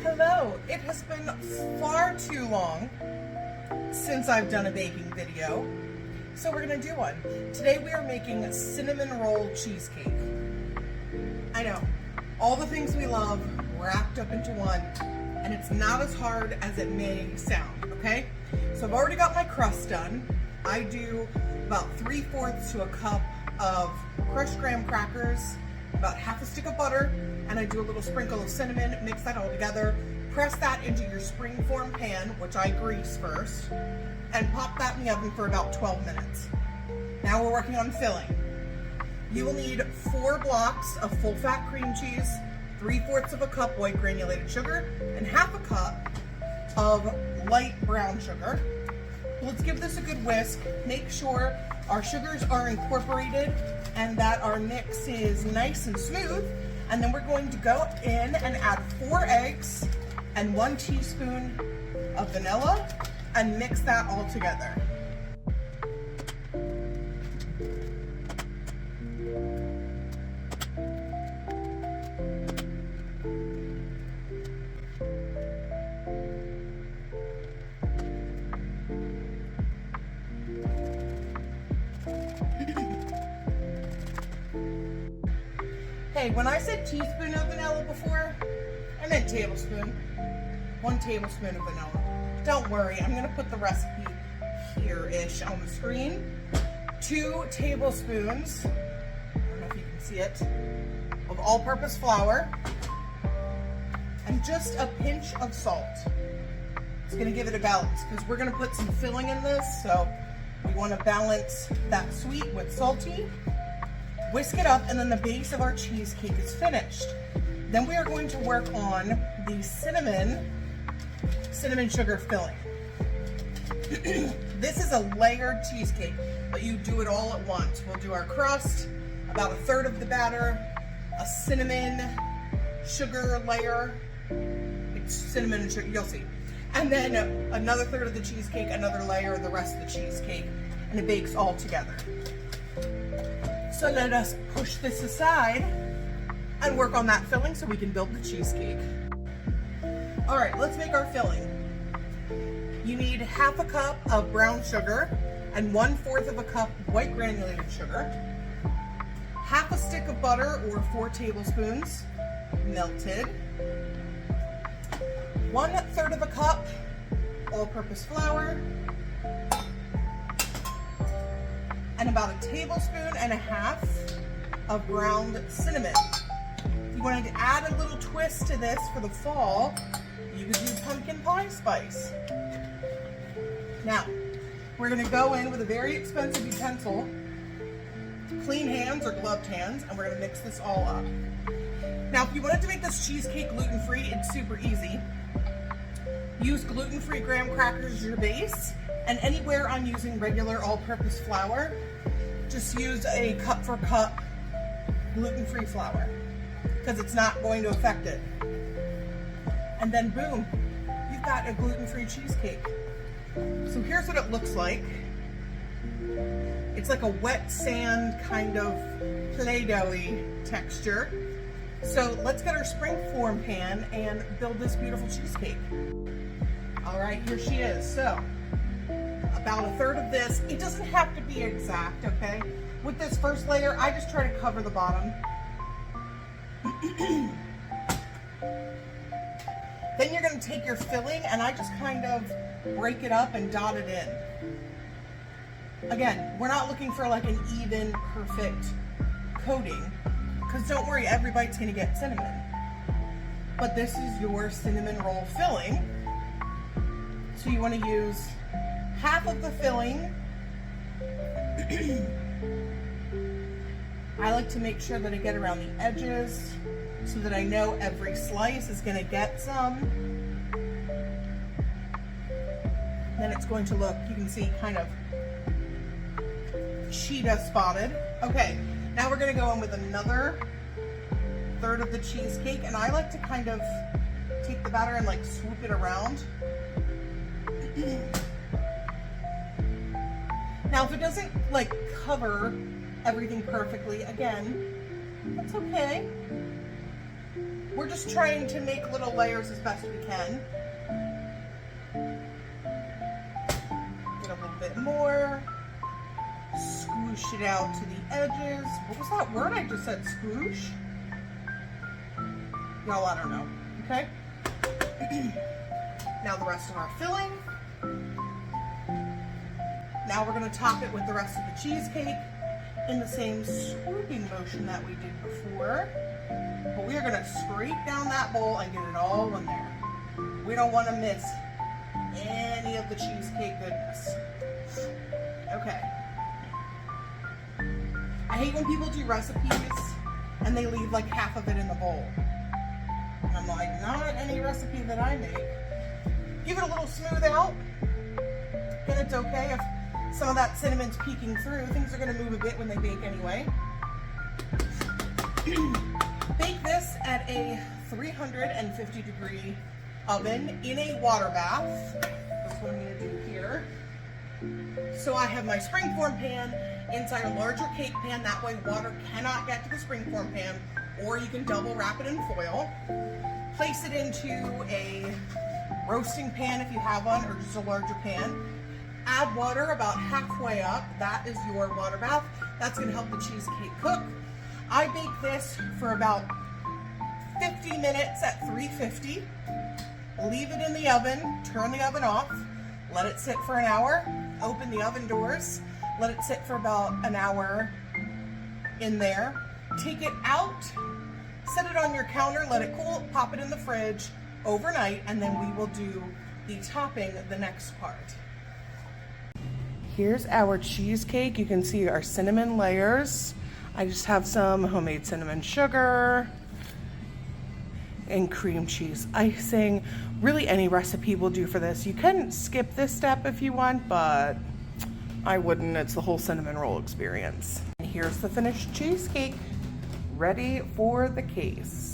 Hello, it has been far too long since I've done a baking video, so we're gonna do one. Today we are making cinnamon roll cheesecake. I know, all the things we love wrapped up into one, and it's not as hard as it may sound, okay? So I've already got my crust done. I do about 3/4 to a cup of crushed graham crackers, about half a stick of butter, and I do a little sprinkle of cinnamon, mix that all together, press that into your springform pan, which I grease first, and pop that in the oven for about 12 minutes. Now we're working on filling. You will need 4 blocks of full fat cream cheese, 3/4 of a cup white granulated sugar, and half a cup of light brown sugar. Let's give this a good whisk. Make sure our sugars are incorporated and that our mix is nice and smooth. And then we're going to go in and add 4 eggs and 1 teaspoon of vanilla and mix that all together. Hey, when I said teaspoon of vanilla before, I meant tablespoon. 1 tablespoon of vanilla. Don't worry, I'm gonna put the recipe here-ish on the screen. 2 tablespoons, I don't know if you can see it, of all-purpose flour, and just a pinch of salt. It's gonna give it a balance, because we're gonna put some filling in this, so we wanna balance that sweet with salty. Whisk it up, and then the base of our cheesecake is finished. Then we are going to work on the cinnamon sugar filling. This is a layered cheesecake, but you do it all at once. We'll do our crust, about 1/3 of the batter, a cinnamon sugar layer. It's cinnamon and sugar, you'll see. And then another 1/3 of the cheesecake, another layer of the rest of the cheesecake, and it bakes all together. So let us push this aside and work on that filling so we can build the cheesecake. All right, let's make our filling. You need half a cup of brown sugar and 1/4 of a cup white granulated sugar, half a stick of butter or 4 tablespoons melted, 1/3 of a cup all-purpose flour, and about 1.5 tablespoons of ground cinnamon. If you wanted to add a little twist to this for the fall, you could do pumpkin pie spice. Now, we're gonna go in with a very expensive utensil, clean hands or gloved hands, and we're gonna mix this all up. Now, if you wanted to make this cheesecake gluten-free, it's super easy. Use gluten-free graham crackers as your base, and anywhere I'm using regular all-purpose flour, just use a cup for cup gluten-free flour, because it's not going to affect it. And then boom, you've got a gluten-free cheesecake. So here's what it looks like. It's like a wet sand kind of Play-Doh-y texture. So let's get our springform pan and build this beautiful cheesecake. All right, here she is. So about 1/3 of this. It doesn't have to be exact, okay? With this first layer, I just try to cover the bottom. Then you're gonna take your filling, and I just kind of break it up and dot it in. Again, we're not looking for like an even, perfect coating, because don't worry, every bite's gonna get cinnamon. But this is your cinnamon roll filling. So you wanna use half of the filling. I like to make sure that I get around the edges so that I know every slice is gonna get some. Then it's going to look, you can see, kind of cheetah spotted. Okay, now we're gonna go in with another 1/3 of the cheesecake, and I like to kind of take the batter and like swoop it around. Now, if it doesn't like cover everything perfectly, again, that's okay. We're just trying to make little layers as best we can. Get a little bit more. Squish it out to the edges. What was that word I just said? Squish? Y'all, I don't know. Okay? Now the rest of our filling. Now we're going to top it with the rest of the cheesecake in the same swooping motion that we did before. But we are going to scrape down that bowl and get it all in there. We don't want to miss any of the cheesecake goodness. Okay. I hate when people do recipes and they leave like half of it in the bowl. And I'm like, not any recipe that I make. Give it a little smooth out, and it's okay if some of that cinnamon's peeking through. Things are going to move a bit when they bake anyway. Bake this at a 350 degree oven in a water bath. That's what I'm going to do here. So I have my springform pan inside a larger cake pan. That way water cannot get to the springform pan, or you can double wrap it in foil. Place it into a roasting pan if you have one, or just a larger pan. Add water about halfway up. That is your water bath. That's going to help the cheesecake cook. I bake this for about 50 minutes at 350. Leave it in the oven, turn the oven off, let it sit for an hour, open the oven doors, let it sit for about an hour in there. Take it out, set it on your counter, let it cool, pop it in the fridge overnight, and then we will do the topping the next part. Here's our cheesecake. You can see our cinnamon layers. I just have some homemade cinnamon sugar and cream cheese icing. Really, any recipe will do for this. You can skip this step if you want, but I wouldn't. It's the whole cinnamon roll experience. And here's the finished cheesecake, ready for the case.